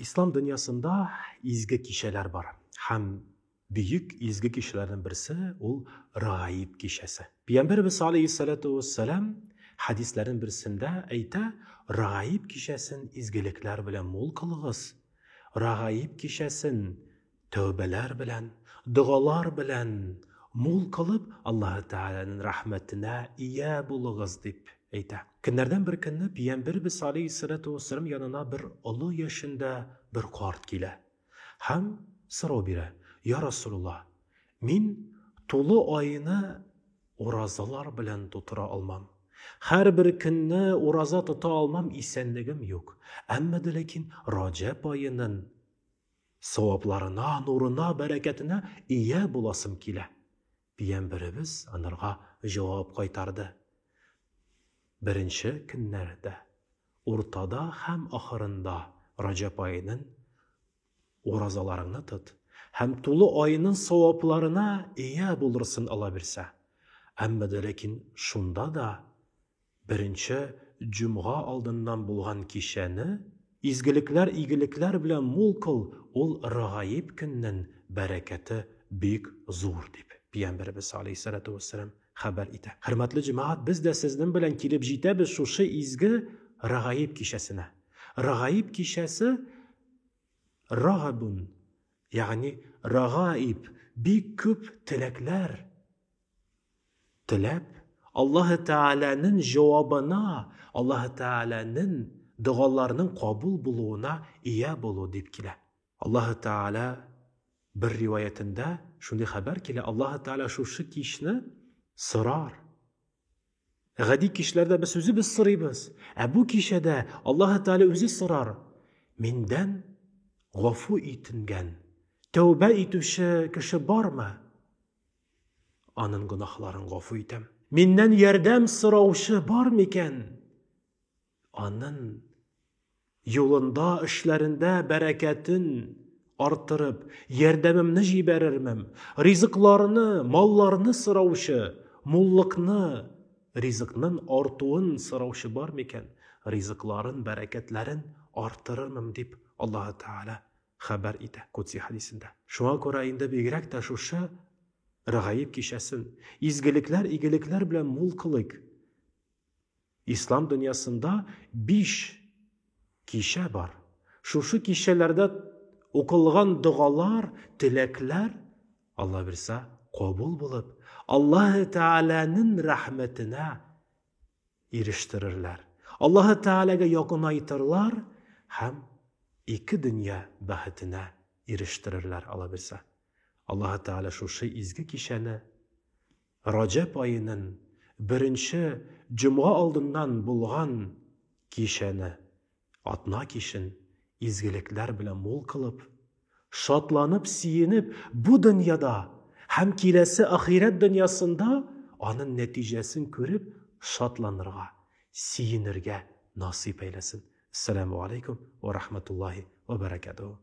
İslam dünyasında izgi kişiler var. Hem büyük izgi kişilerden birisi o Raib kişisi. Peygamberimiz Aleyhissalatu vesselam hadislerin birisinde ayta Raib kişisinin izgilikler bilen mol kılığız. Raib kişisinin tövbeler bilen, dualar bilen mol kılıp Allah Teala'nın rahmetine iya bulığız deyip ayta. Günlerden bir günü Peygamberimiz Aleyhissalatu vesselam yanına bir ulu yaşında bir kart kile. Hem soru bire. Ya Resulullah, min tolu ayını orazalar bilen tutura almam. Her bir günü oraza tuta almam isenligim yok. Amma da lakin Racep ayının sevaplarına, nuruna, bereketine iyi bulasım kile. Peygamberimiz onlarga cevap kaytardı. Birinci günlerde, ortada hem ahırında Racep ayının orazalarını tut. Hem tulu ayının sevaplarına iyi bulursun alabilirse. Amma da lakin şunda da birinci cuma aldından bulgan kişini izgilikler bilen mol kıl ol Raib günün bereketi büyük zor deyip Peygamberimiz Aleyhissalatu vesselam haber ite. Hürmetli cemaat, biz de sizden bilen kilip jitemiz şu izgi Raib kişisine. Raib kişisi Rahabun, yani Raib, bir küp tilekler tilep Allah Teala'nın cevabına, Allah Teala'nın dualarının kabul buluğuna iyi bulu deyip kile. Allah Teala bir rivayetinde şunu haber kile, Allah Teala şu kişini sırar. Gadi kişilerde biz özü biz sırıyız. Bu kişide Allah Teala özü sırar. Minden gafu itingen, tövbe itüşe kişi var mı? Anın günahların gafu item. Minden yerdem sıravşı var mı iken? Anın yolunda, işlerinde bereketin artırıp, yerdemimni jiberirmem. Rizıklarını, mallarını sıravşı, mullıkını, rizıkının artuğun sıravşı var mı iken? Rizıkların, bereketlerin artırırmam deyip Allah Teala haber ite Kutsi hadisinde. Şuna göre indi bilgirek de şu Raib kişisin. İyilikler bilen mol kılık. İslam dünyasında 5 kişi var. Şu kişilerde okulgan dualar, dilekler Allah bilse kabul bulup Allah Teala'nın rahmetine eriştirirler. Allah Teala'ya yakınaytırlar hem iki dünya bahtine eriştirirler Allah bilse. Allah Teala şu izgi kişini Racep ayının birinci cuma aldından bulgan kişini atna kişin izgilikler bile mol kılıp şatlanıp siyinip bu dünyada hem kilesi ahiret dünyasında onun neticesini görüp şatlanırga, siyinirge nasip eylesin. Esselamu aleyküm ve rahmetullahi ve berekatuhu.